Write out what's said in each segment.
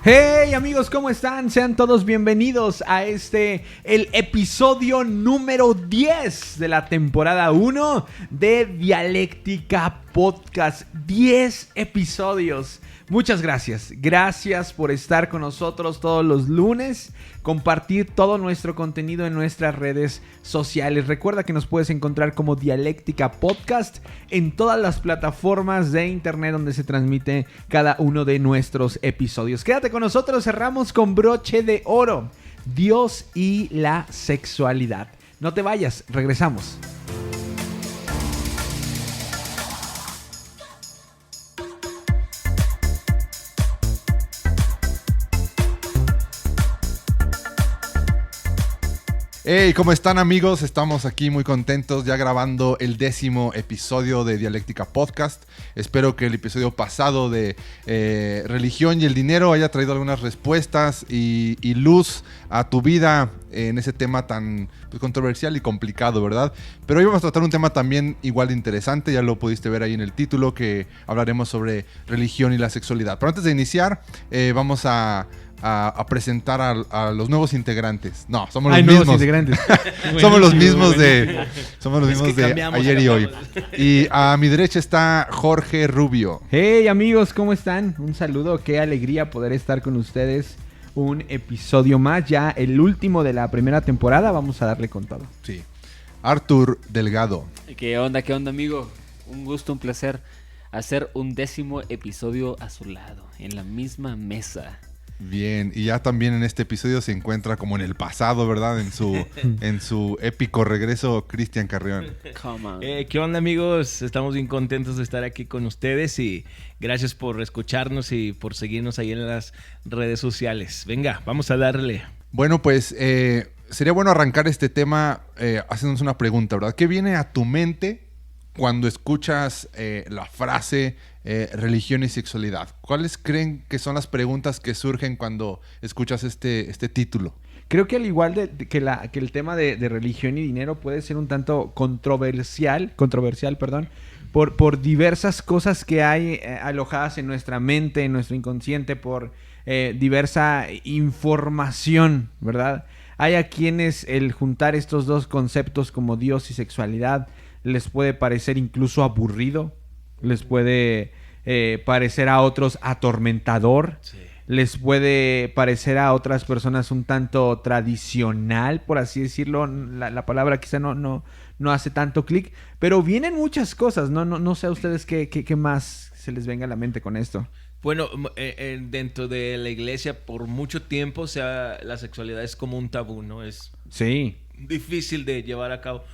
Hey amigos, ¿cómo están? Sean todos bienvenidos a el episodio número 10 de la temporada 1 de Dialéctica Podcast. 10 episodios. Muchas gracias. Gracias por estar con nosotros todos los lunes, compartir todo nuestro contenido en nuestras redes sociales. Recuerda que nos puedes encontrar como Dialéctica Podcast en todas las plataformas de internet donde se transmite cada uno de nuestros episodios. Quédate con nosotros, cerramos con broche de oro: Dios y la sexualidad. No te vayas, regresamos. Hey, ¿cómo están amigos? Estamos aquí muy contentos ya grabando el 10º episodio de Dialéctica Podcast. Espero que el episodio pasado de religión y el dinero haya traído algunas respuestas y luz a tu vida en ese tema tan controversial y complicado, ¿verdad? Pero hoy vamos a tratar un tema también igual de interesante, ya lo pudiste ver ahí en el título, que hablaremos sobre religión y la sexualidad. Pero antes de iniciar, vamos a presentar a los nuevos integrantes. No, somos los mismos. Integrantes. Somos los mismos de ayer y hoy. Cambiamos. Y a mi derecha está Jorge Rubio. Hey amigos, ¿cómo están? Un saludo, qué alegría poder estar con ustedes. Un episodio más, ya el último de la primera temporada. Vamos a darle con todo. Sí. Arthur Delgado. ¿Qué onda, amigo? Un gusto, un placer hacer un 10º episodio a su lado, en la misma mesa. Bien, y ya también en este episodio se encuentra como en el pasado, ¿verdad? En su épico regreso, Cristian Carrión. Come on. ¿Qué onda amigos? Estamos bien contentos de estar aquí con ustedes y gracias por escucharnos y por seguirnos ahí en las redes sociales. Venga, vamos a darle. Bueno, pues sería bueno arrancar este tema haciéndonos una pregunta, ¿verdad? ¿Qué viene a tu mente cuando escuchas la frase religión y sexualidad? ¿Cuáles creen que son las preguntas que surgen cuando escuchas este título? Creo que al igual que el tema de religión y dinero puede ser un tanto controversial, por diversas cosas que hay alojadas en nuestra mente, en nuestro inconsciente, por diversa información, ¿verdad? Hay a quienes el juntar estos dos conceptos como Dios y sexualidad les puede parecer incluso aburrido, les puede parecer a otros atormentador, sí. Les puede parecer a otras personas un tanto tradicional, por así decirlo. La palabra quizá no hace tanto clic, pero vienen muchas cosas. No sé a ustedes qué más se les venga a la mente con esto. Bueno, dentro de la iglesia por mucho tiempo, la sexualidad es como un tabú, ¿no? Es difícil de llevar a cabo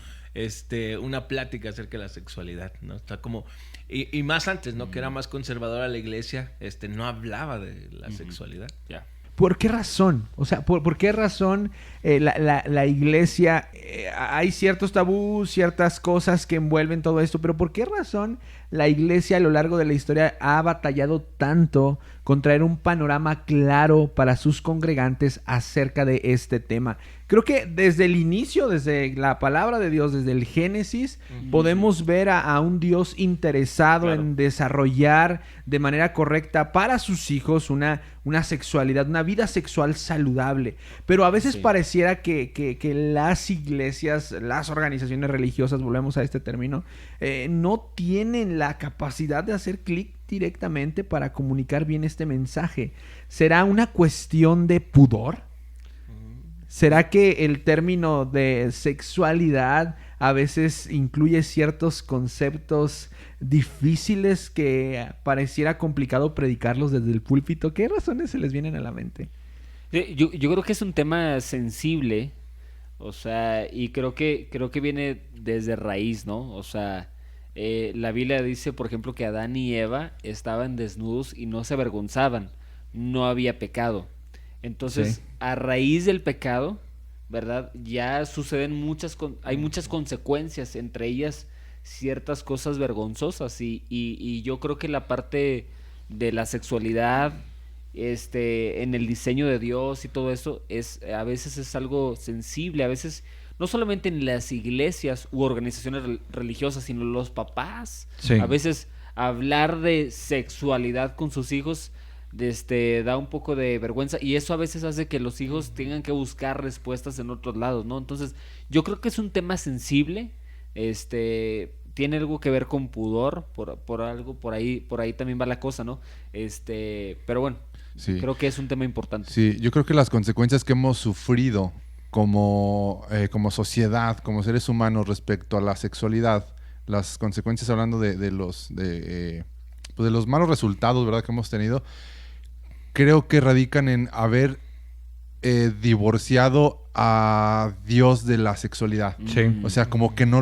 una plática acerca de la sexualidad, ¿no? Está como y más antes, ¿no? Que era más conservadora la iglesia, no hablaba de la sexualidad. Ya. ¿Por qué razón? O sea, ¿por qué razón la iglesia, hay ciertos tabús, ciertas cosas que envuelven todo esto, pero ¿por qué razón la iglesia a lo largo de la historia ha batallado tanto con traer un panorama claro para sus congregantes acerca de este tema? Creo que desde el inicio, desde la palabra de Dios, desde el Génesis, podemos ver a un Dios interesado en desarrollar de manera correcta para sus hijos una sexualidad, una vida sexual saludable. Pero a veces pareciera que las iglesias, las organizaciones religiosas, volvemos a este término, no tienen la capacidad de hacer clic directamente para comunicar bien este mensaje. ¿Será una cuestión de pudor? ¿Será que el término de sexualidad a veces incluye ciertos conceptos difíciles que pareciera complicado predicarlos desde el púlpito? ¿Qué razones se les vienen a la mente? Yo creo que es un tema sensible, o sea, y creo que viene desde raíz, ¿no? O sea, la Biblia dice, por ejemplo, que Adán y Eva estaban desnudos y no se avergonzaban, no había pecado. Entonces, a raíz del pecado, ¿verdad? Ya suceden hay muchas consecuencias, entre ellas ciertas cosas vergonzosas y yo creo que la parte de la sexualidad, en el diseño de Dios y todo eso a veces es algo sensible, a veces no solamente en las iglesias u organizaciones religiosas, sino los papás. Sí. A veces hablar de sexualidad con sus hijos da un poco de vergüenza, y eso a veces hace que los hijos tengan que buscar respuestas en otros lados, ¿no? Entonces, yo creo que es un tema sensible, tiene algo que ver con pudor, por algo, por ahí también va la cosa, ¿no? Pero bueno, Sí. creo que es un tema importante. Sí, yo creo que las consecuencias que hemos sufrido como sociedad, como seres humanos respecto a la sexualidad, las consecuencias hablando de los malos resultados, ¿verdad?, que hemos tenido, creo que radican en haber divorciado a Dios de la sexualidad. Sí. O sea, como que no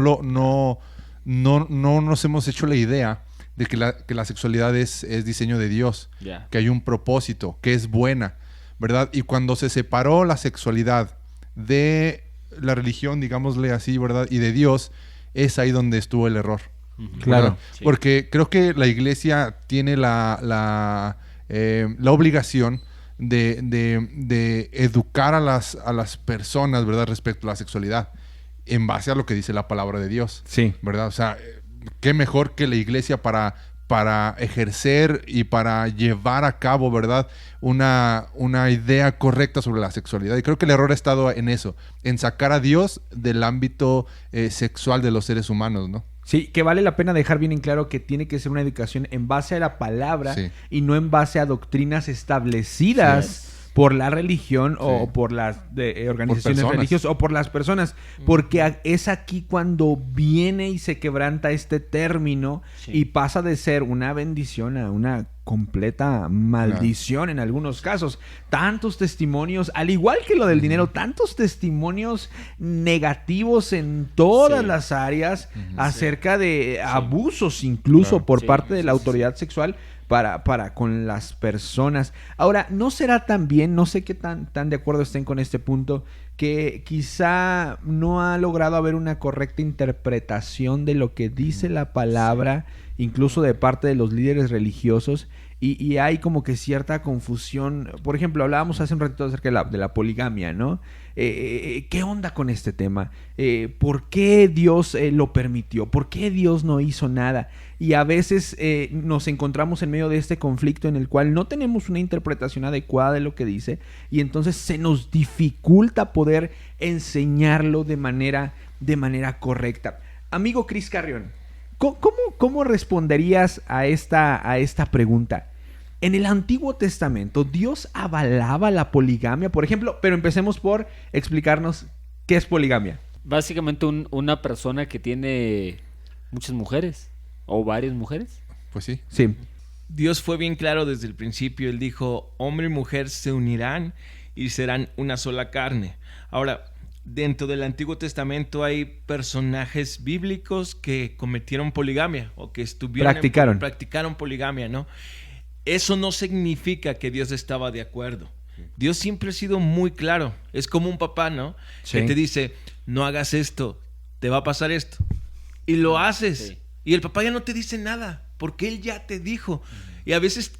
nos hemos hecho la idea de que la sexualidad es diseño de Dios, Yeah. que hay un propósito, que es buena, ¿verdad? Y cuando se separó la sexualidad de la religión, digámosle así, ¿verdad?, y de Dios, es ahí donde estuvo el error. Claro. ¿Verdad? Sí. Porque creo que la iglesia tiene la obligación de educar a las personas, ¿verdad?, respecto a la sexualidad, en base a lo que dice la palabra de Dios. Sí. ¿Verdad? O sea, qué mejor que la iglesia para ejercer y para llevar a cabo, ¿verdad?, una idea correcta sobre la sexualidad. Y creo que el error ha estado en eso, en sacar a Dios del ámbito sexual de los seres humanos, ¿no? Sí, que vale la pena dejar bien en claro que tiene que ser una educación en base a la palabra, Sí. y no en base a doctrinas establecidas Sí. por la religión Sí. o por las organizaciones personas. religiosas o por las personas, porque es aquí cuando viene y se quebranta este término, Sí. y pasa de ser una bendición a una completa maldición en algunos casos. Tantos testimonios, al igual que lo del dinero, tantos testimonios negativos en todas Sí. las áreas acerca de abusos incluso Claro. por Sí, parte de la sí, sí, autoridad sexual para con las personas. Ahora, ¿no será también, no sé qué tan de acuerdo estén con este punto, que quizá no ha logrado haber una correcta interpretación de lo que dice la palabra, incluso de parte de los líderes religiosos, y hay como que cierta confusión? Por ejemplo, hablábamos hace un ratito acerca de la poligamia, ¿no? ¿Qué onda con este tema? ¿Por qué Dios lo permitió? ¿Por qué Dios no hizo nada? Y a veces nos encontramos en medio de este conflicto en el cual no tenemos una interpretación adecuada de lo que dice, y entonces se nos dificulta poder enseñarlo de manera correcta. Amigo Cris Carrión, ¿cómo responderías a esta pregunta? En el Antiguo Testamento, ¿Dios avalaba la poligamia, por ejemplo? Pero empecemos por explicarnos qué es poligamia. Básicamente una persona que tiene muchas mujeres o varias mujeres. Pues sí. Sí. Dios fue bien claro desde el principio. Él dijo, hombre y mujer se unirán y serán una sola carne. Ahora, dentro del Antiguo Testamento hay personajes bíblicos que cometieron poligamia o que practicaron poligamia, ¿no? Eso no significa que Dios estaba de acuerdo. Dios siempre ha sido muy claro. Es como un papá, ¿no? Sí. Que te dice, no hagas esto, te va a pasar esto. Y lo haces. Sí. Y el papá ya no te dice nada, porque él ya te dijo. Y a veces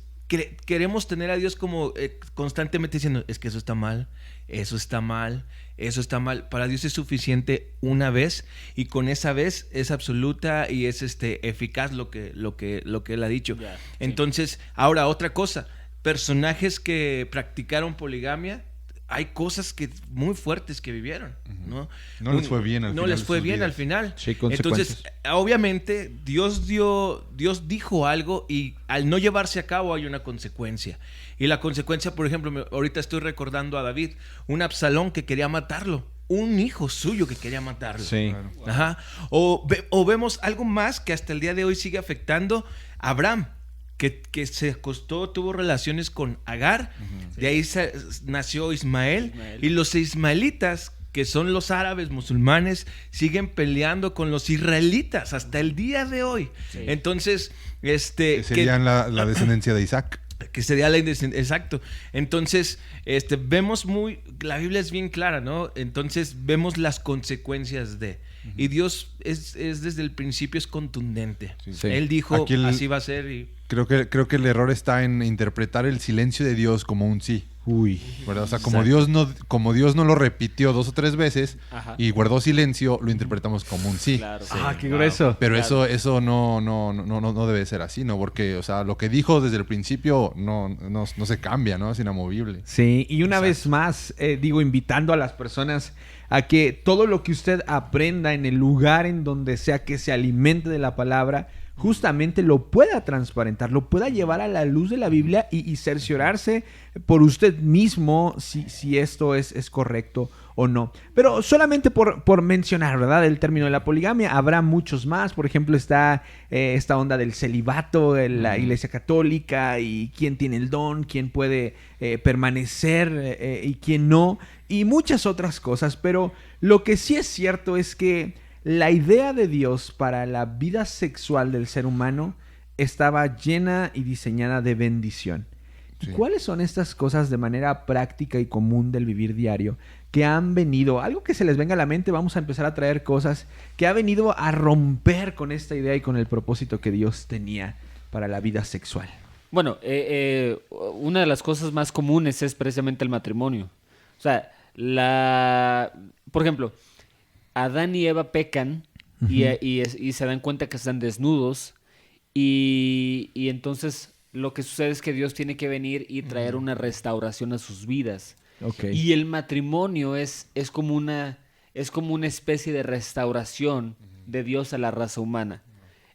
queremos tener a Dios como constantemente diciendo, es que eso está mal, eso está mal, eso está mal. Para Dios es suficiente una vez, y con esa vez es absoluta y es eficaz lo que él ha dicho. Ya, sí. Entonces, ahora otra cosa, personajes que practicaron poligamia, hay cosas muy fuertes que vivieron, ¿no? No les fue bien al No final les de fue sus bien vidas. al final. Sí, consecuencias. Entonces, obviamente, Dios dijo algo, y al no llevarse a cabo hay una consecuencia. Y la consecuencia, por ejemplo, ahorita estoy recordando a David, un Absalón que quería matarlo, un hijo suyo que quería matarlo. Sí. Ajá. O vemos algo más que hasta el día de hoy sigue afectando a Abraham, que se acostó, tuvo relaciones con Agar, de ahí nació Ismael, y los ismaelitas, que son los árabes musulmanes, siguen peleando con los israelitas hasta el día de hoy. Sí. Entonces, Que serían la descendencia de Isaac. que sería la indecisión. Exacto. Entonces, vemos la Biblia es bien clara, ¿no? Entonces, vemos las consecuencias de. Y Dios es desde el principio es contundente. Sí. Él dijo, Aquí así va a ser. Y Creo que el error está en interpretar el silencio de Dios como un sí. Uy. ¿Verdad? O sea, como Dios no lo repitió 2 o 3 veces y guardó silencio, lo interpretamos como un sí. Claro. Qué grueso. Pero eso no debe ser así, ¿no? Porque, o sea, lo que dijo desde el principio no se cambia, ¿no? Es inamovible. Sí, y una vez más, invitando a las personas a que todo lo que usted aprenda en el lugar en donde sea que se alimente de la palabra, justamente lo pueda transparentar, lo pueda llevar a la luz de la Biblia y cerciorarse por usted mismo si esto es correcto o no. Pero solamente por mencionar, ¿verdad? El término de la poligamia, habrá muchos más. Por ejemplo, está esta onda del celibato en la Iglesia Católica y quién tiene el don, quién puede permanecer y quién no, y muchas otras cosas. Pero lo que sí es cierto es que la idea de Dios para la vida sexual del ser humano estaba llena y diseñada de bendición. ¿Y cuáles son estas cosas de manera práctica y común del vivir diario que han venido, algo que se les venga a la mente, vamos a empezar a traer cosas que ha venido a romper con esta idea y con el propósito que Dios tenía para la vida sexual? Bueno, una de las cosas más comunes es precisamente el matrimonio. O sea, por ejemplo, Adán y Eva pecan y se dan cuenta que están desnudos y entonces lo que sucede es que Dios tiene que venir y traer una restauración a sus vidas. Okay. Y el matrimonio es como una especie de restauración de Dios a la raza humana.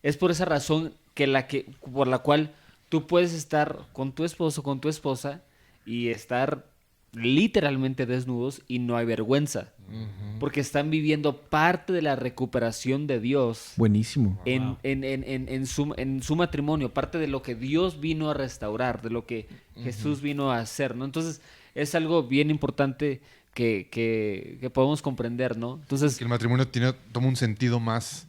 Es por esa razón por la cual tú puedes estar con tu esposo, con tu esposa y estar literalmente desnudos y no hay vergüenza. Porque están viviendo parte de la recuperación de Dios. Buenísimo. En su matrimonio, parte de lo que Dios vino a restaurar, de lo que Jesús vino a hacer, ¿no? Entonces, es algo bien importante que podemos comprender, ¿no? Entonces, que el matrimonio toma un sentido más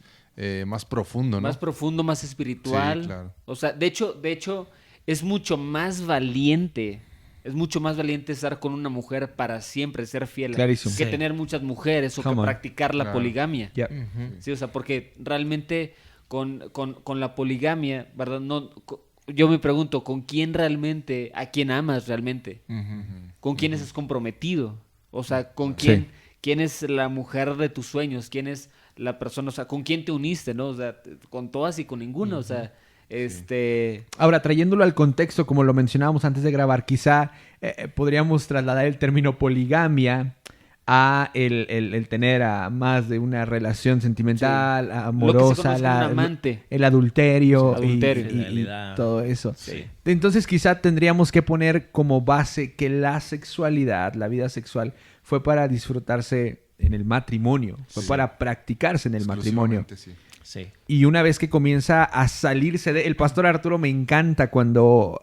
profundo, ¿no? Más profundo, más espiritual. Sí, claro. O sea, de hecho, es mucho más valiente. Es mucho más valiente estar con una mujer para siempre, ser fiel, Clarísimo. que tener muchas mujeres o que practicar la poligamia. Yep. Sí, o sea, porque realmente con la poligamia, ¿verdad? Yo me pregunto, ¿con quién realmente, a quién amas realmente? ¿Con quién estás comprometido? O sea, ¿con quién es la mujer de tus sueños? ¿Quién es la persona? O sea, ¿con quién te uniste, no? O sea, con todas y con ninguna, o sea... Ahora, trayéndolo al contexto, como lo mencionábamos antes de grabar, quizá podríamos trasladar el término poligamia a el tener a más de una relación sentimental, amorosa, un amante. el adulterio, y todo eso. Sí. Entonces quizá tendríamos que poner como base que la sexualidad, la vida sexual, fue para disfrutarse en el matrimonio, fue para practicarse en el matrimonio. Sí. Y una vez que comienza a salirse de... El pastor Arturo me encanta cuando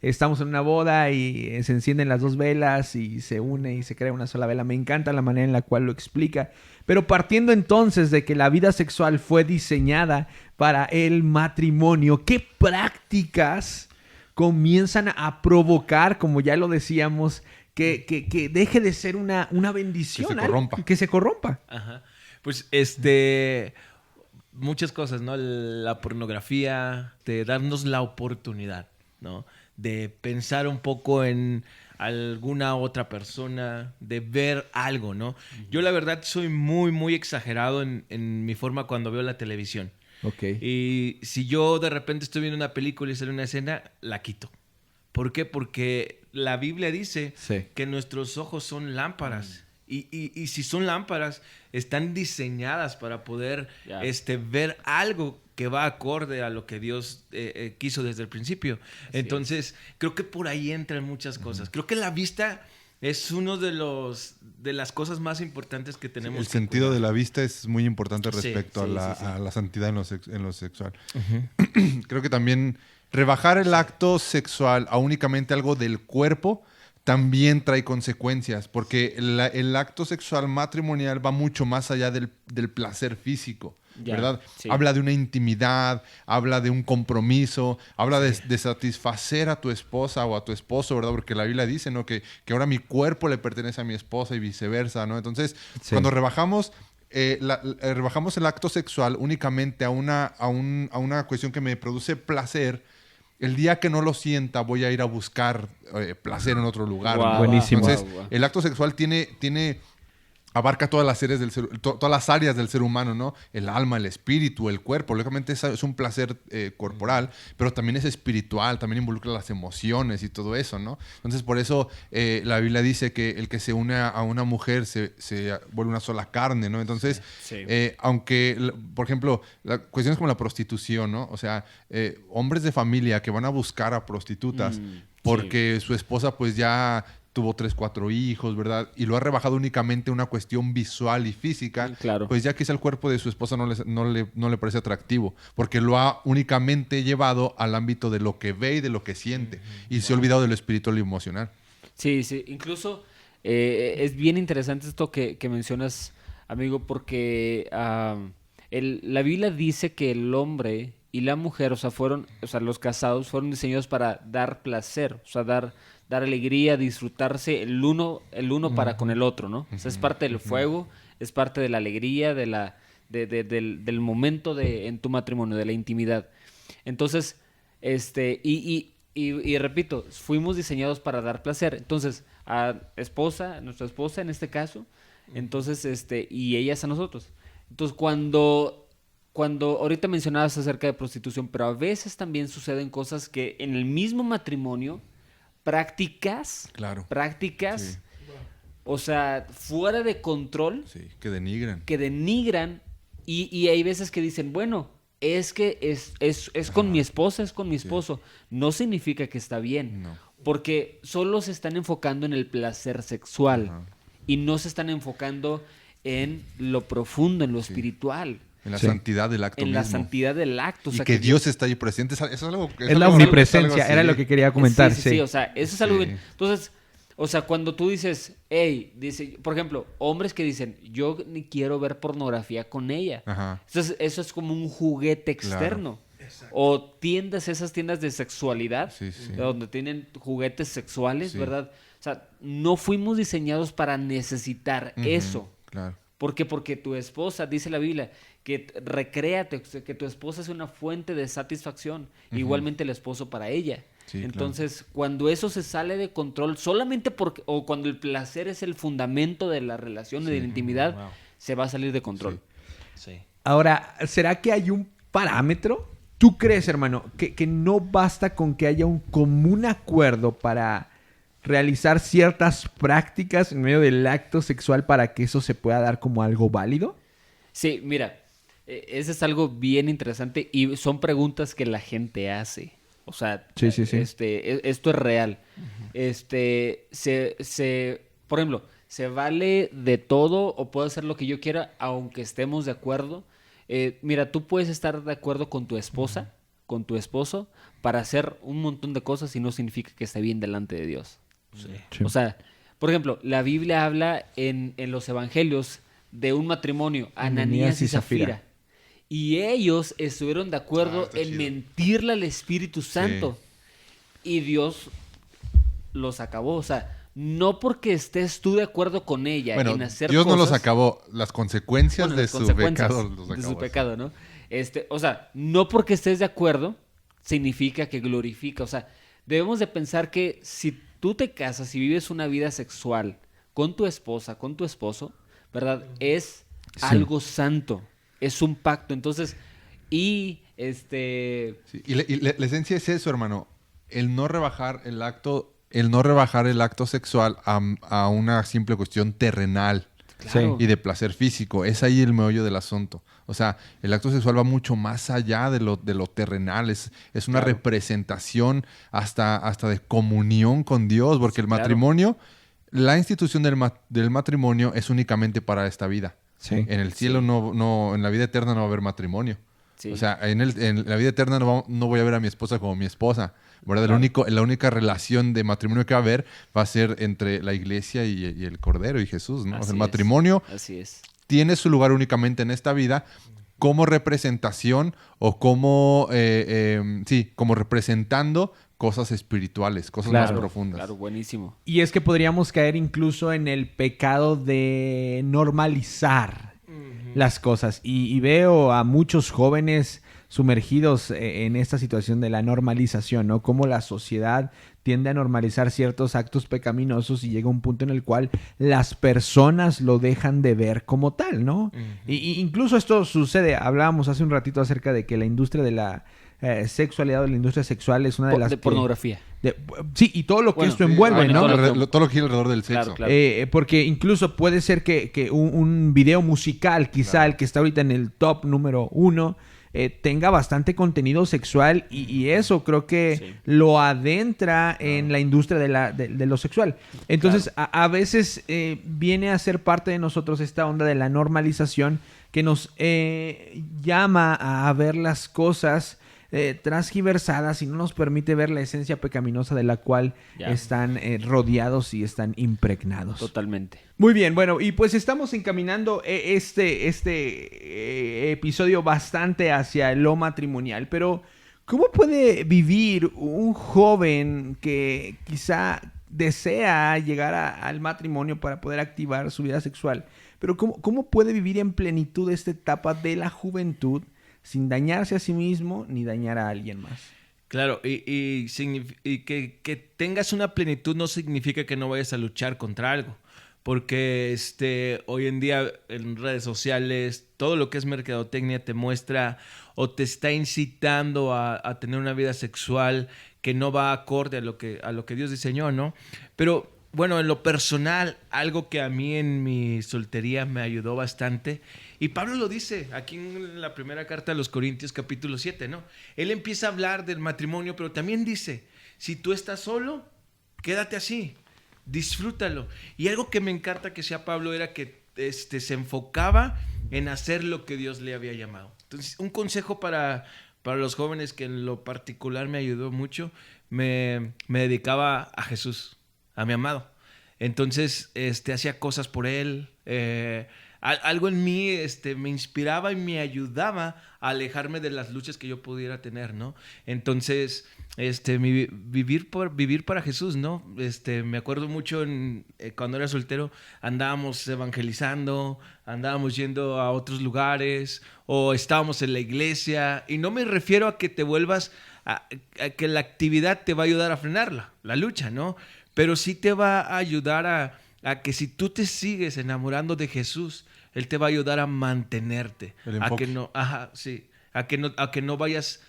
estamos en una boda y se encienden las 2 velas y se une y se crea una sola vela. Me encanta la manera en la cual lo explica. Pero partiendo entonces de que la vida sexual fue diseñada para el matrimonio, ¿qué prácticas comienzan a provocar, como ya lo decíamos, que deje de ser una bendición? Que se corrompa. Que se corrompa. Ajá. Pues muchas cosas, ¿no? La pornografía, de darnos la oportunidad, ¿no? De pensar un poco en alguna otra persona, de ver algo, ¿no? Yo la verdad soy muy, muy exagerado en mi forma cuando veo la televisión. Okay. Y si yo de repente estoy viendo una película y sale una escena, la quito. ¿Por qué? Porque la Biblia dice que nuestros ojos son lámparas. Y si son lámparas, están diseñadas para poder ver algo que va acorde a lo que Dios quiso desde el principio. Entonces, creo que por ahí entran muchas cosas. Creo que la vista es uno de las cosas más importantes que tenemos. El sentido de la vista es muy importante respecto a la santidad en lo sexual. Creo que también rebajar el acto sexual a únicamente algo del cuerpo también trae consecuencias, porque el acto sexual matrimonial va mucho más allá del placer físico, ¿verdad? Sí. Habla de una intimidad, habla de un compromiso, habla de satisfacer a tu esposa o a tu esposo, ¿verdad? Porque la Biblia dice, ¿no? Que ahora mi cuerpo le pertenece a mi esposa y viceversa, ¿no? Entonces, cuando rebajamos el acto sexual únicamente a una cuestión que me produce placer, el día que no lo sienta voy a ir a buscar placer en otro lugar. Wow, ¿no? buenísimo. Entonces, el acto sexual abarca todas las áreas todas las áreas del ser humano, ¿no? El alma, el espíritu, el cuerpo. Lógicamente es un placer corporal, pero también es espiritual, también involucra las emociones y todo eso, ¿no? Entonces, por eso la Biblia dice que el que se une a una mujer se vuelve una sola carne, ¿no? Entonces, aunque, por ejemplo, cuestiones como la prostitución, ¿no? O sea, hombres de familia que van a buscar a prostitutas porque su esposa pues ya tuvo 3, 4 hijos, ¿verdad? Y lo ha rebajado únicamente a una cuestión visual y física. Claro. Pues ya quizá el cuerpo de su esposa no le parece atractivo, porque lo ha únicamente llevado al ámbito de lo que ve y de lo que siente. Y se ha olvidado de lo espiritual y emocional. Sí, sí. Incluso es bien interesante esto que mencionas, amigo, porque la Biblia dice que el hombre y la mujer, o sea, los casados fueron diseñados para dar placer, o sea, dar alegría, disfrutarse el uno para con el otro, ¿no? O sea, es parte del fuego, es parte de la alegría, del momento en tu matrimonio, de la intimidad. Entonces, y repito, fuimos diseñados para dar placer. Entonces, nuestra esposa en este caso, entonces, y ellas a nosotros. Entonces, cuando ahorita mencionabas acerca de prostitución, pero a veces también suceden cosas que en el mismo matrimonio prácticas, Sí. O sea, fuera de control, Sí, que denigran. Y hay veces que dicen, bueno, es que es con mi esposa, es con mi esposo. No significa que está bien, porque solo se están enfocando en el placer sexual y no se están enfocando en lo profundo, en lo espiritual. En la santidad del acto mismo. En la santidad del acto. O sea, y que Dios está ahí presente. Eso es algo... Es la omnipresencia, era lo que quería comentar. Sí, o sea, eso es algo bien. Entonces, o sea, cuando tú dices, por ejemplo, hombres que dicen, yo ni quiero ver pornografía con ella. Ajá. Entonces, eso es como un juguete externo. Claro. O esas tiendas de sexualidad, donde tienen juguetes sexuales, ¿verdad? O sea, no fuimos diseñados para necesitar eso. Claro. ¿Por qué? Porque tu esposa, dice la Biblia, que recréate, que tu esposa es una fuente de satisfacción. Igualmente el esposo para ella. Sí, entonces, cuando eso se sale de control, solamente o cuando el placer es el fundamento de la relación y de la intimidad, se va a salir de control. Sí. Ahora, ¿será que hay un parámetro? ¿Tú crees, hermano, que no basta con que haya un común acuerdo para realizar ciertas prácticas en medio del acto sexual para que eso se pueda dar como algo válido? Sí, mira, eso es algo bien interesante y son preguntas que la gente hace. O sea, sí. Esto es real. Por ejemplo, ¿se vale de todo o puedo hacer lo que yo quiera aunque estemos de acuerdo? Mira, tú puedes estar de acuerdo con tu esposa, con tu esposo, para hacer un montón de cosas y no significa que esté bien delante de Dios. Sí. O sea, por ejemplo, la Biblia habla en los evangelios de un matrimonio, Ananías y Zafira. Y ellos estuvieron de acuerdo en chido. Mentirle al Espíritu Santo. Sí. Y Dios los acabó. O sea, no porque estés tú de acuerdo con ella en hacer Dios cosas... no los acabó. Las consecuencias de su pecado los acabó. De su pecado, ¿no? O sea, no porque estés de acuerdo significa que glorifica. O sea, debemos de pensar que si tú te casas y vives una vida sexual con tu esposa, con tu esposo, ¿verdad? Es algo santo. Es un pacto. Entonces, Sí, y la esencia es eso, hermano. El no rebajar el acto sexual a una simple cuestión terrenal. Claro. Y de placer físico. Es ahí el meollo del asunto. O sea, el acto sexual va mucho más allá de lo terrenal. Es una representación hasta de comunión con Dios. Porque el matrimonio, la institución del matrimonio es únicamente para esta vida. Sí. En el cielo no, en la vida eterna no va a haber matrimonio. Sí. O sea, en la vida eterna no voy a ver a mi esposa como mi esposa, ¿verdad? Claro. La única relación de matrimonio que va a haber va a ser entre la iglesia y el Cordero y Jesús, ¿no? O sea, el matrimonio tiene su lugar únicamente en esta vida como representación o como representando cosas espirituales, cosas más profundas. Claro, buenísimo. Y es que podríamos caer incluso en el pecado de normalizar las cosas. Y veo a muchos jóvenes sumergidos en esta situación de la normalización, ¿no? Cómo la sociedad tiende a normalizar ciertos actos pecaminosos y llega un punto en el cual las personas lo dejan de ver como tal, ¿no? Y incluso esto sucede, hablábamos hace un ratito acerca de que la industria de la sexualidad o la industria sexual es una de las... De pornografía. Sí, y todo lo que esto envuelve, ¿no? Todo lo que gira alrededor del sexo. Claro. Porque incluso puede ser que un video musical, quizá el que está ahorita en el top número 1, tenga bastante contenido sexual y eso creo que lo adentra en la industria de lo sexual. Entonces, a veces viene a ser parte de nosotros esta onda de la normalización que nos llama a ver las cosas transgiversadas y no nos permite ver la esencia pecaminosa de la cual están rodeados y están impregnados. Totalmente. Muy bien, bueno, y pues estamos encaminando este episodio bastante hacia lo matrimonial, pero ¿cómo puede vivir un joven que quizá desea llegar al matrimonio para poder activar su vida sexual? Pero ¿cómo puede vivir en plenitud esta etapa de la juventud sin dañarse a sí mismo ni dañar a alguien más? Claro, y que tengas una plenitud no significa que no vayas a luchar contra algo. Porque hoy en día en redes sociales, todo lo que es mercadotecnia te muestra o te está incitando a tener una vida sexual que no va acorde a lo que Dios diseñó, ¿no? Pero bueno, en lo personal, algo que a mí en mi soltería me ayudó bastante, y Pablo lo dice aquí en la primera carta a los Corintios capítulo 7, ¿no? Él empieza a hablar del matrimonio, pero también dice, si tú estás solo, quédate así. Disfrútalo. Y algo que me encanta que sea Pablo era que se enfocaba en hacer lo que Dios le había llamado. Entonces, un consejo para los jóvenes que en lo particular me ayudó mucho, me dedicaba a Jesús, a mi amado. Entonces, hacía cosas por él. Algo en mí me inspiraba y me ayudaba a alejarme de las luchas que yo pudiera tener, ¿no? Entonces, vivir para Jesús, ¿no? Me acuerdo mucho cuando era soltero, andábamos evangelizando, andábamos yendo a otros lugares o estábamos en la iglesia, y no me refiero a que te vuelvas a que la actividad te va a ayudar a frenarla, la lucha, ¿no? Pero sí te va a ayudar a que si tú te sigues enamorando de Jesús, Él te va a ayudar a mantenerte, a que no vayas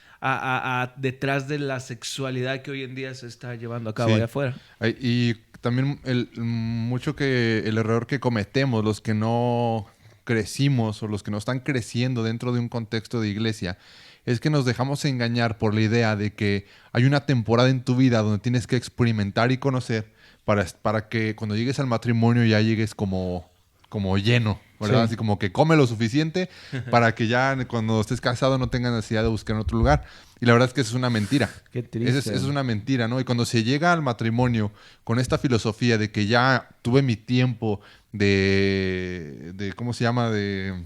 detrás de la sexualidad que hoy en día se está llevando a cabo allá afuera. Y también el error que cometemos los que no crecimos o los que no están creciendo dentro de un contexto de iglesia es que nos dejamos engañar por la idea de que hay una temporada en tu vida donde tienes que experimentar y conocer para que cuando llegues al matrimonio ya llegues como lleno, ¿verdad? Sí. Así como que come lo suficiente para que ya cuando estés casado no tengas necesidad de buscar en otro lugar. Y la verdad es que eso es una mentira. Qué triste. Eso es una mentira, ¿no? Y cuando se llega al matrimonio con esta filosofía de que ya tuve mi tiempo de ¿cómo se llama? De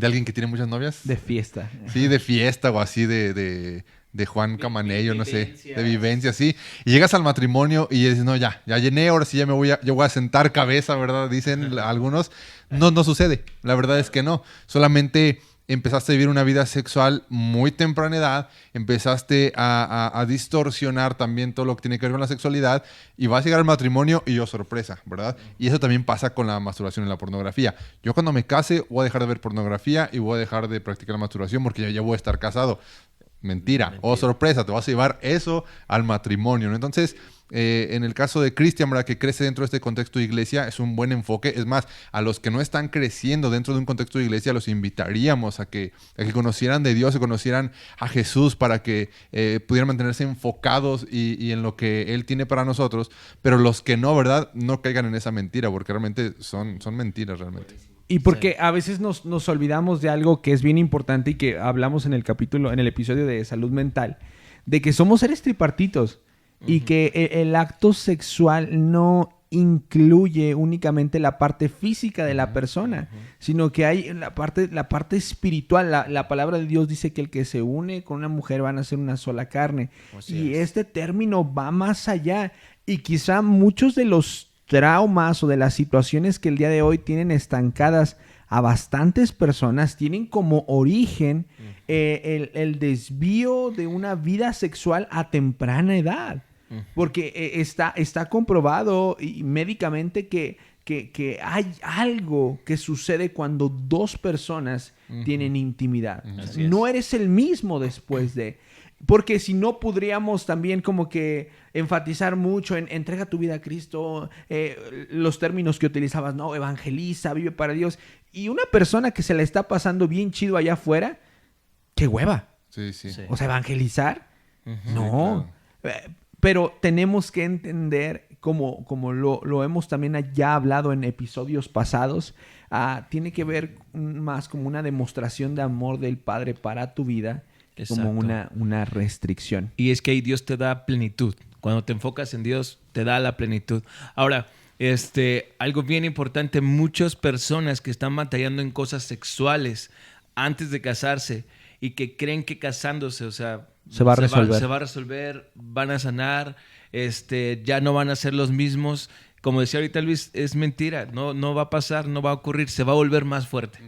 alguien que tiene muchas novias. De fiesta. Sí, de fiesta o así de Juan Camanello, no sé, de vivencia, sí. Y llegas al matrimonio y dices, no, ya llené, ahora sí yo voy a sentar cabeza, ¿verdad? Dicen algunos. No sucede. La verdad es que no. Solamente empezaste a vivir una vida sexual muy temprana edad, empezaste a distorsionar también todo lo que tiene que ver con la sexualidad y vas a llegar al matrimonio y sorpresa, ¿verdad? Y eso también pasa con la masturbación y la pornografía. Yo cuando me case voy a dejar de ver pornografía y voy a dejar de practicar la masturbación porque ya voy a estar casado. Mentira. Oh, sorpresa, te vas a llevar eso al matrimonio, ¿no? Entonces, en el caso de Cristian, ¿verdad? Que crece dentro de este contexto de iglesia, es un buen enfoque. Es más, a los que no están creciendo dentro de un contexto de iglesia, los invitaríamos a que conocieran de Dios, que conocieran a Jesús para que pudieran mantenerse enfocados y en lo que Él tiene para nosotros. Pero los que no, ¿verdad? No caigan en esa mentira, porque realmente son mentiras realmente. Y porque a veces nos olvidamos de algo que es bien importante y que hablamos en el episodio de salud mental, de que somos seres tripartitos y que el acto sexual no incluye únicamente la parte física de la persona, sino que hay la parte espiritual. La palabra de Dios dice que el que se une con una mujer van a ser una sola carne. Y este término va más allá. Y quizá muchos de los traumas o de las situaciones que el día de hoy tienen estancadas a bastantes personas tienen como origen el desvío de una vida sexual a temprana edad. Porque está comprobado médicamente que hay algo que sucede cuando dos personas tienen intimidad. No eres el mismo después de... Porque si no, podríamos también como que enfatizar mucho en entrega tu vida a Cristo, los términos que utilizabas, ¿no? Evangeliza, vive para Dios. Y una persona que se la está pasando bien chido allá afuera, ¡qué hueva! Sí. O sea, evangelizar, no. Sí, claro. Pero tenemos que entender, como lo hemos también ya hablado en episodios pasados, tiene que ver más como una demostración de amor del Padre para tu vida, como una restricción. Y es que ahí Dios te da plenitud. Cuando te enfocas en Dios, te da la plenitud. Ahora, algo bien importante, muchas personas que están batallando en cosas sexuales antes de casarse y que creen que casándose, o sea, se va a resolver, van a sanar, ya no van a ser los mismos. Como decía ahorita Luis, es mentira, no va a pasar, no va a ocurrir, se va a volver más fuerte.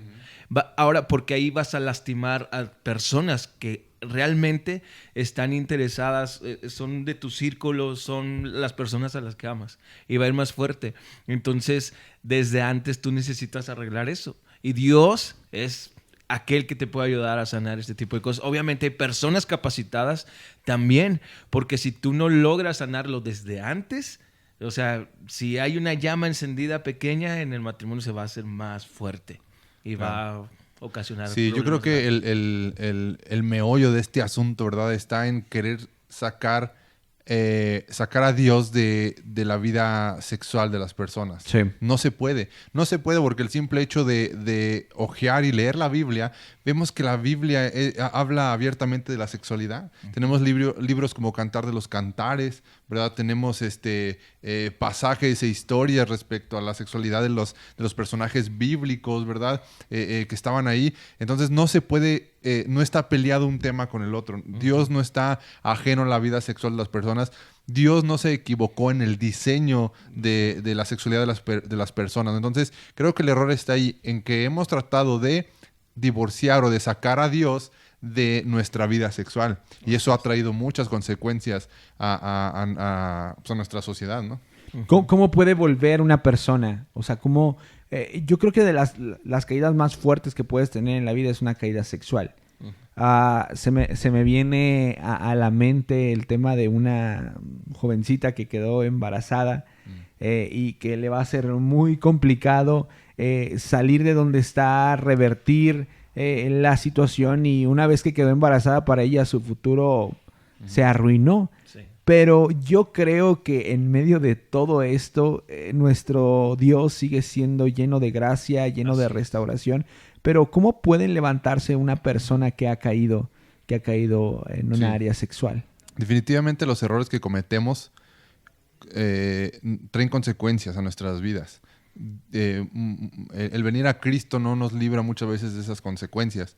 Ahora, porque ahí vas a lastimar a personas que realmente están interesadas, son de tu círculo, son las personas a las que amas, y va a ir más fuerte. Entonces, desde antes tú necesitas arreglar eso. Y Dios es aquel que te puede ayudar a sanar este tipo de cosas. Obviamente hay personas capacitadas también, porque si tú no logras sanarlo desde antes, o sea, si hay una llama encendida pequeña en el matrimonio, se va a hacer más fuerte. Y va a ocasionar Sí, yo creo que el meollo de este asunto, ¿verdad? Está en querer sacar a Dios de la vida sexual de las personas. Sí. No se puede porque el simple hecho de ojear y leer la Biblia, vemos que la Biblia habla abiertamente de la sexualidad. Tenemos libros como Cantar de los Cantares, ¿verdad? Tenemos pasajes e historias respecto a la sexualidad de los personajes bíblicos, ¿verdad? Que estaban ahí. Entonces no se puede, no está peleado un tema con el otro. Dios no está ajeno a la vida sexual de las personas. Dios no se equivocó en el diseño de la sexualidad de las personas. Entonces creo que el error está ahí, en que hemos tratado de divorciar o de sacar a Dios de nuestra vida sexual. Y eso ha traído muchas consecuencias a nuestra sociedad, ¿no? ¿Cómo puede volver una persona? O sea, ¿cómo...? Yo creo que de las caídas más fuertes que puedes tener en la vida es una caída sexual. Se me viene a la mente el tema de una jovencita que quedó embarazada y que le va a ser muy complicado salir de donde está, revertir la situación, y una vez que quedó embarazada, para ella su futuro se arruinó. Sí. Pero yo creo que en medio de todo esto, nuestro Dios sigue siendo lleno de gracia, lleno de restauración. Pero ¿cómo pueden levantarse una persona que ha caído en una área sexual? Definitivamente los errores que cometemos traen consecuencias a nuestras vidas. El venir a Cristo no nos libra muchas veces de esas consecuencias,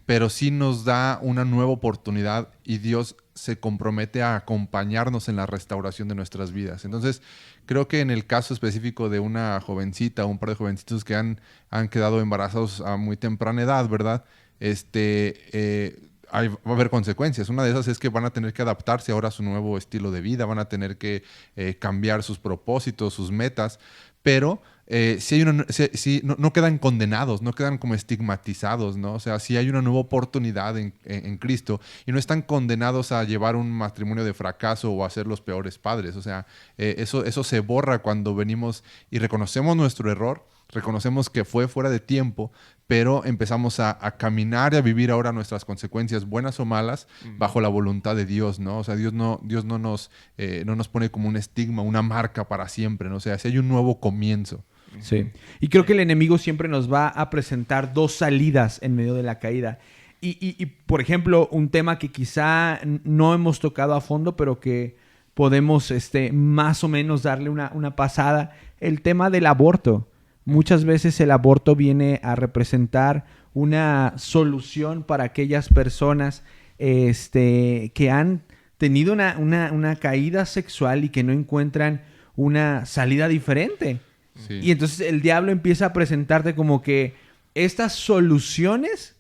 pero sí nos da una nueva oportunidad, y Dios se compromete a acompañarnos en la restauración de nuestras vidas. Entonces, creo que en el caso específico de una jovencita o un par de jovencitos que han quedado embarazados a muy temprana edad, ¿verdad? Va a haber consecuencias. Una de esas es que van a tener que adaptarse ahora a su nuevo estilo de vida, van a tener que cambiar sus propósitos, sus metas, pero no quedan condenados, no quedan como estigmatizados, ¿no? O sea, sí hay una nueva oportunidad en Cristo, y no están condenados a llevar un matrimonio de fracaso o a ser los peores padres. O sea, eso se borra cuando venimos y reconocemos nuestro error, reconocemos que fue fuera de tiempo, pero empezamos a caminar y a vivir ahora nuestras consecuencias, buenas o malas, bajo la voluntad de Dios, ¿no? O sea, Dios no nos pone como un estigma, una marca para siempre, ¿no? O sea, si hay un nuevo comienzo. Sí. Y creo que el enemigo siempre nos va a presentar dos salidas en medio de la caída. Y por ejemplo, un tema que quizá no hemos tocado a fondo, pero que podemos más o menos darle una pasada, el tema del aborto. Muchas veces el aborto viene a representar una solución para aquellas personas que han tenido una caída sexual y que no encuentran una salida diferente. Sí. Y entonces el diablo empieza a presentarte como que estas soluciones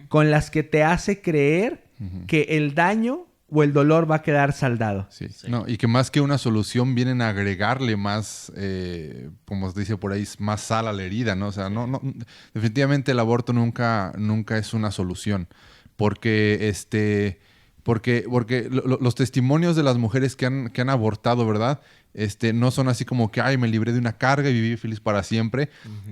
con las que te hace creer que el daño o el dolor va a quedar saldado. Sí. No, y que más que una solución vienen a agregarle más, como se dice por ahí, más sal a la herida, ¿no? O sea, no, definitivamente el aborto nunca es una solución. Porque los testimonios de las mujeres que han abortado, ¿verdad? No son así como que, ay, me libré de una carga y viví feliz para siempre.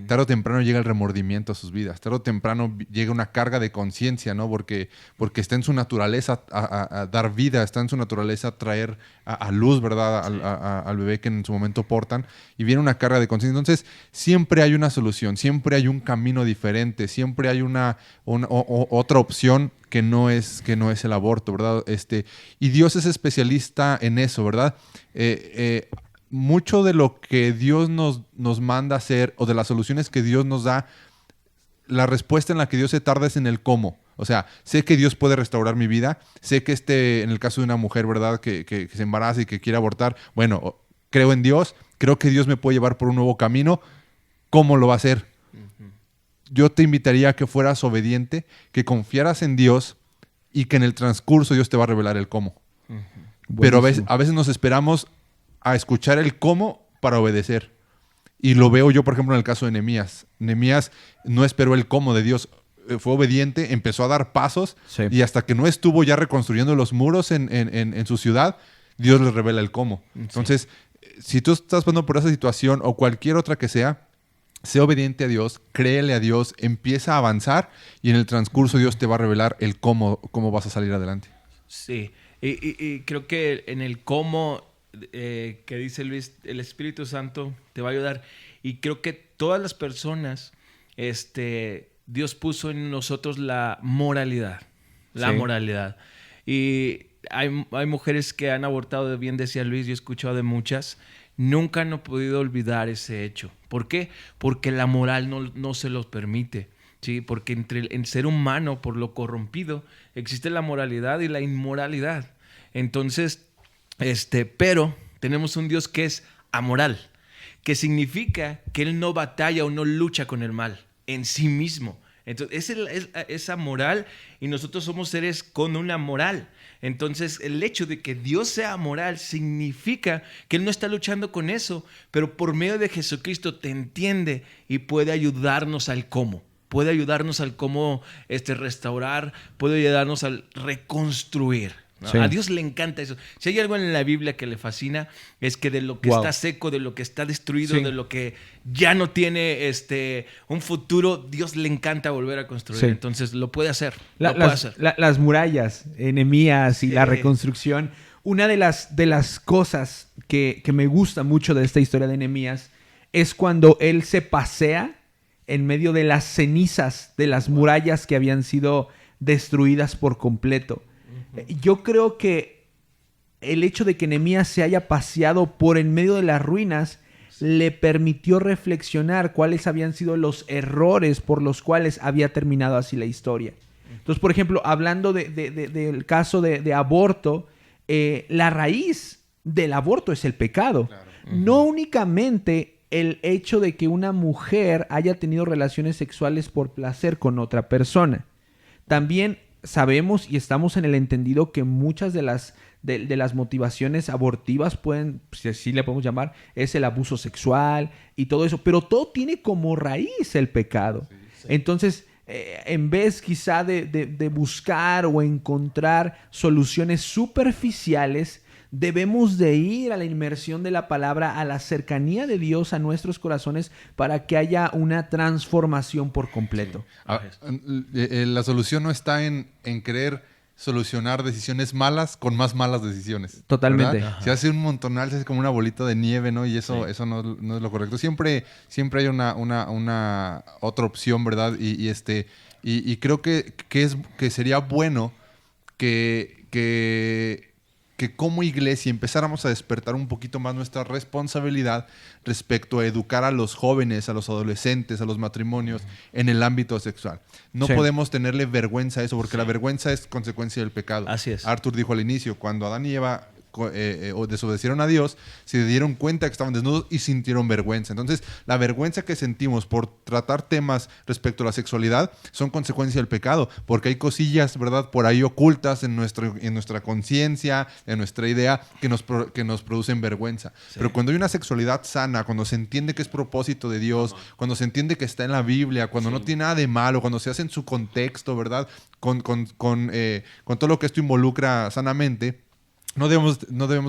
Tarde o temprano llega el remordimiento a sus vidas. Tarde o temprano llega una carga de conciencia, ¿no? Porque está en su naturaleza a dar vida, está en su naturaleza traer a luz, ¿verdad? Al bebé que en su momento portan. Y viene una carga de conciencia. Entonces, siempre hay una solución, siempre hay un camino diferente, siempre hay otra opción que no es el aborto, ¿verdad? Y Dios es especialista en eso, ¿verdad? Mucho de lo que Dios nos manda hacer o de las soluciones que Dios nos da, la respuesta en la que Dios se tarda es en el cómo. O sea, sé que Dios puede restaurar mi vida, sé que en el caso de una mujer, ¿verdad? Que se embaraza y que quiere abortar, bueno, creo en Dios, creo que Dios me puede llevar por un nuevo camino. ¿Cómo lo va a hacer? Yo te invitaría a que fueras obediente, que confiaras en Dios y que en el transcurso Dios te va a revelar el cómo. Pero a veces nos esperamos a escuchar el cómo para obedecer. Y lo veo yo, por ejemplo, en el caso de Nehemías. Nehemías no esperó el cómo de Dios. Fue obediente, empezó a dar pasos y hasta que no estuvo ya reconstruyendo los muros en su ciudad, Dios le revela el cómo. Entonces, si tú estás pasando por esa situación o cualquier otra que sea, sé obediente a Dios, créele a Dios, empieza a avanzar y en el transcurso Dios te va a revelar el cómo vas a salir adelante. Sí, y creo que en el cómo que dice Luis, el Espíritu Santo te va a ayudar. Y creo que todas las personas, Dios puso en nosotros la moralidad. La moralidad. Y hay mujeres que han abortado, bien decía Luis, yo he escuchado de muchas, nunca han podido olvidar ese hecho. ¿Por qué? Porque la moral no se los permite. ¿Sí? Porque entre el ser humano, por lo corrompido, existe la moralidad y la inmoralidad. Entonces, pero tenemos un Dios que es amoral, que significa que Él no batalla o no lucha con el mal en sí mismo. Entonces, es amoral y nosotros somos seres con una moral. Entonces, el hecho de que Dios sea amoral significa que Él no está luchando con eso, pero por medio de Jesucristo te entiende y puede ayudarnos al cómo. Puede ayudarnos al cómo restaurar, puede ayudarnos al reconstruir. ¿No? Sí. A Dios le encanta eso. Si hay algo en la Biblia que le fascina, es que de lo que está seco, de lo que está destruido, de lo que ya no tiene un futuro, Dios le encanta volver a construir. Sí. Entonces lo puede hacer. Las murallas, Nehemías y la reconstrucción. Una de las cosas que me gusta mucho de esta historia de Nehemías es cuando él se pasea en medio de las cenizas de las murallas que habían sido destruidas por completo. Yo creo que el hecho de que Nehemías se haya paseado por en medio de las ruinas le permitió reflexionar cuáles habían sido los errores por los cuales había terminado así la historia. Entonces, por ejemplo, hablando del caso de aborto, la raíz del aborto es el pecado. Claro. No únicamente el hecho de que una mujer haya tenido relaciones sexuales por placer con otra persona. También sabemos y estamos en el entendido que muchas de las motivaciones abortivas pueden, si así le podemos llamar, es el abuso sexual y todo eso, pero todo tiene como raíz el pecado. Sí. Entonces, en vez quizá de buscar o encontrar soluciones superficiales, debemos de ir a la inmersión de la palabra, a la cercanía de Dios a nuestros corazones para que haya una transformación por completo. Sí. La solución no está en querer solucionar decisiones malas con más malas decisiones. Totalmente. Se hace un montonal, se hace como una bolita de nieve, ¿no? Y eso no es lo correcto. Siempre hay una otra opción, ¿verdad? Y creo que sería bueno que como iglesia empezáramos a despertar un poquito más nuestra responsabilidad respecto a educar a los jóvenes, a los adolescentes, a los matrimonios en el ámbito sexual. No podemos tenerle vergüenza a eso porque la vergüenza es consecuencia del pecado. Así es. Arthur dijo al inicio, cuando Adán y Eva o desobedecieron a Dios, se dieron cuenta que estaban desnudos y sintieron vergüenza. Entonces, la vergüenza que sentimos por tratar temas respecto a la sexualidad son consecuencia del pecado, porque hay cosillas, ¿verdad?, por ahí ocultas en nuestra conciencia, en nuestra idea, que nos producen vergüenza. Sí. Pero cuando hay una sexualidad sana, cuando se entiende que es propósito de Dios, cuando se entiende que está en la Biblia, cuando no tiene nada de malo, cuando se hace en su contexto, ¿verdad?, con todo lo que esto involucra sanamente, no debemos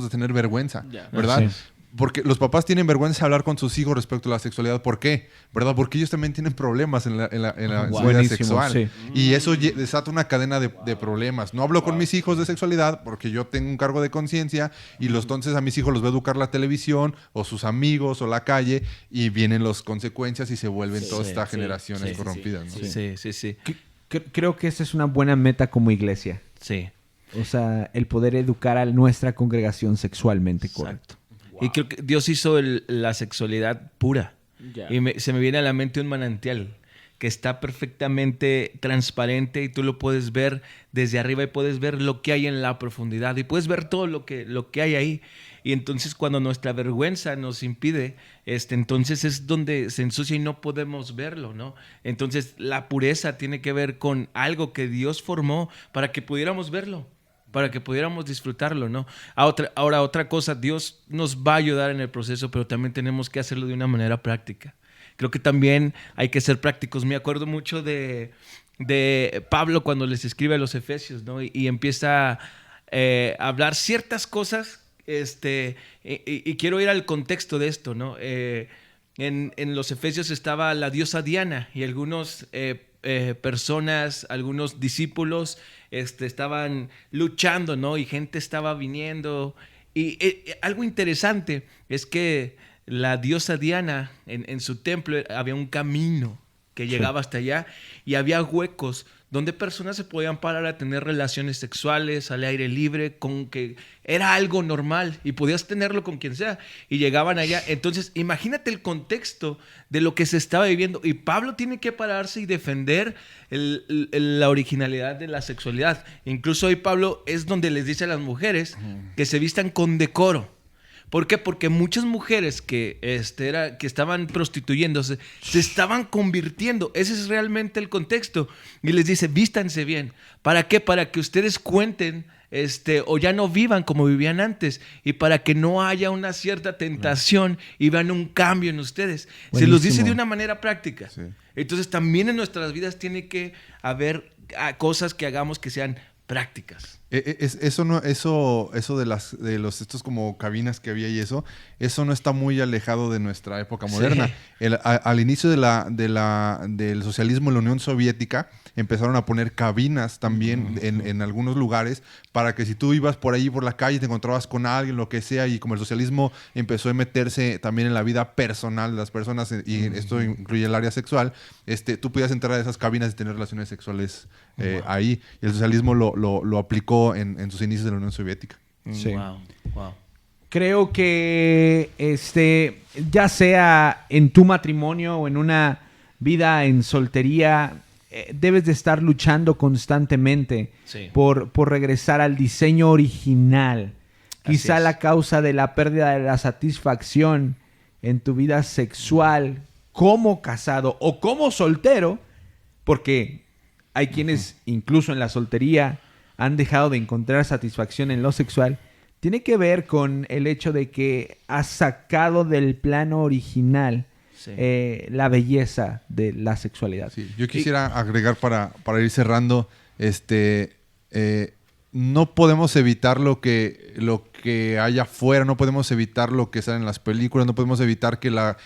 de tener vergüenza, ¿verdad? Sí. Porque los papás tienen vergüenza de hablar con sus hijos respecto a la sexualidad. ¿Por qué? ¿Verdad? Porque ellos también tienen problemas en la vida sexual. Sí. Y eso desata una cadena de problemas. No hablo con mis hijos de sexualidad porque yo tengo un cargo de conciencia y entonces a mis hijos los voy a educar la televisión o sus amigos o la calle y vienen las consecuencias y se vuelven todas estas generaciones corrompidas. ¿No? Sí. Creo que esa es una buena meta como iglesia. Sí. O sea, el poder educar a nuestra congregación sexualmente correcto. Wow. Y creo que Dios hizo la sexualidad pura. Y se me viene a la mente un manantial que está perfectamente transparente y tú lo puedes ver desde arriba y puedes ver lo que hay en la profundidad y puedes ver todo lo que hay ahí. Y entonces cuando nuestra vergüenza nos impide, entonces es donde se ensucia y no podemos verlo, ¿no? Entonces la pureza tiene que ver con algo que Dios formó para que pudiéramos verlo, para que pudiéramos disfrutarlo, ¿no? Ahora, otra cosa, Dios nos va a ayudar en el proceso, pero también tenemos que hacerlo de una manera práctica. Creo que también hay que ser prácticos. Me acuerdo mucho de Pablo cuando les escribe a los Efesios, ¿no? Y empieza a hablar ciertas cosas, y quiero ir al contexto de esto, ¿no? En los Efesios estaba la diosa Diana y algunos personas, algunos discípulos estaban luchando, ¿no? Y gente estaba viniendo. Y algo interesante es que la diosa Diana, en su templo había un camino que llegaba hasta allá y había huecos donde personas se podían parar a tener relaciones sexuales al aire libre, con que era algo normal y podías tenerlo con quien sea y llegaban allá. Entonces imagínate el contexto de lo que se estaba viviendo y Pablo tiene que pararse y defender la originalidad de la sexualidad. Incluso hoy Pablo es donde les dice a las mujeres que se vistan con decoro. ¿Por qué? Porque muchas mujeres que estaban prostituyéndose se estaban convirtiendo. Ese es realmente el contexto. Y les dice, vístanse bien. ¿Para qué? Para que ustedes cuenten o ya no vivan como vivían antes y para que no haya una cierta tentación y vean un cambio en ustedes. Buenísimo. Se los dice de una manera práctica. Sí. Entonces también en nuestras vidas tiene que haber cosas que hagamos que sean prácticas. Eso de estos como cabinas que había y eso no está muy alejado de nuestra época moderna. Sí. Al inicio del socialismo en la Unión Soviética empezaron a poner cabinas también en algunos lugares para que si tú ibas por ahí por la calle te encontrabas con alguien, lo que sea, y como el socialismo empezó a meterse también en la vida personal de las personas y esto incluye el área sexual, tú podías entrar a esas cabinas y tener relaciones sexuales ahí. Y el socialismo lo aplicó en sus inicios de la Unión Soviética. Sí. Wow. Creo que ya sea en tu matrimonio o en una vida en soltería, debes de estar luchando constantemente por regresar al diseño original. Quizá la causa de la pérdida de la satisfacción en tu vida sexual como casado o como soltero, porque hay quienes incluso en la soltería han dejado de encontrar satisfacción en lo sexual, tiene que ver con el hecho de que has sacado del plano original la belleza de la sexualidad. Sí. Yo quisiera agregar para ir cerrando, no podemos evitar lo que hay afuera, no podemos evitar lo que sale en las películas, no podemos evitar que la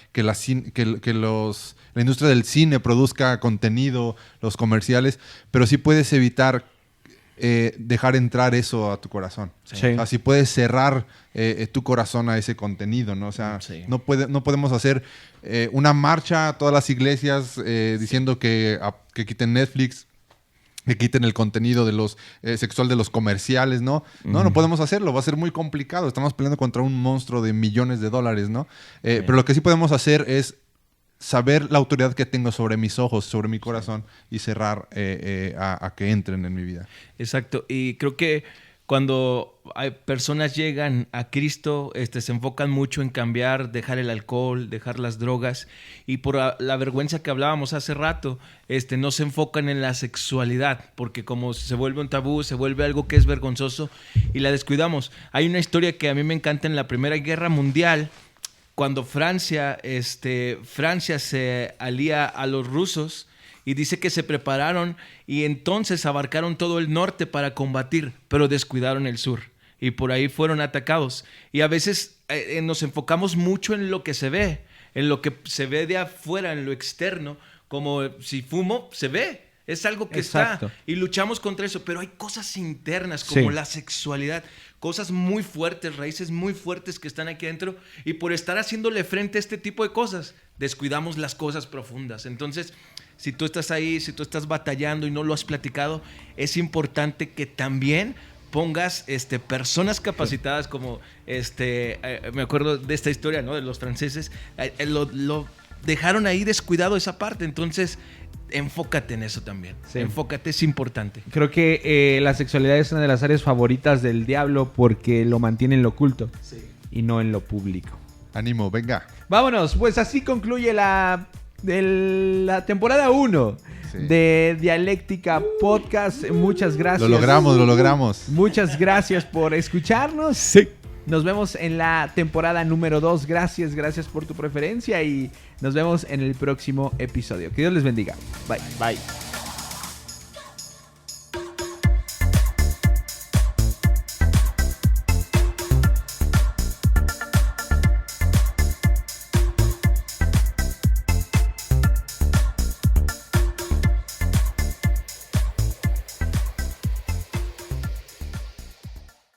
industria del cine produzca contenido, los comerciales, pero sí puedes evitar dejar entrar eso a tu corazón. Sí. O sea, si puedes cerrar tu corazón a ese contenido, ¿no? O sea, no podemos hacer una marcha a todas las iglesias diciendo que quiten Netflix, que quiten el contenido de los sexual de los comerciales, ¿no? No podemos hacerlo, va a ser muy complicado. Estamos peleando contra un monstruo de millones de dólares, ¿no? Pero lo que sí podemos hacer es saber la autoridad que tengo sobre mis ojos, sobre mi corazón y cerrar a que entren en mi vida. Exacto. Y creo que cuando hay personas llegan a Cristo, se enfocan mucho en cambiar, dejar el alcohol, dejar las drogas, y por la vergüenza que hablábamos hace rato, no se enfocan en la sexualidad, porque como se vuelve un tabú, se vuelve algo que es vergonzoso y la descuidamos. Hay una historia que a mí me encanta en la Primera Guerra Mundial, cuando Francia se alía a los rusos, y dice que se prepararon y entonces abarcaron todo el norte para combatir, pero descuidaron el sur y por ahí fueron atacados. Y a veces nos enfocamos mucho en lo que se ve, en lo que se ve de afuera, en lo externo, como si fumo, se ve. Es algo que Exacto. está y luchamos contra eso, pero hay cosas internas como la sexualidad, cosas muy fuertes, raíces muy fuertes que están aquí adentro, y por estar haciéndole frente a este tipo de cosas, descuidamos las cosas profundas. Entonces, si tú estás ahí, si tú estás batallando y no lo has platicado, es importante que también pongas personas capacitadas como me acuerdo de esta historia, ¿no? De los franceses, lo dejaron ahí descuidado esa parte. Entonces enfócate en eso también. Sí. Enfócate, es importante. Creo que la sexualidad es una de las áreas favoritas del diablo porque lo mantiene en lo oculto y no en lo público. Ánimo, venga. Vámonos, pues así concluye la temporada 1 de Dialéctica Podcast. Muchas gracias. Lo logramos. Muchas gracias por escucharnos. Sí. Nos vemos en la temporada número 2. Gracias por tu preferencia y nos vemos en el próximo episodio. Que Dios les bendiga. Bye.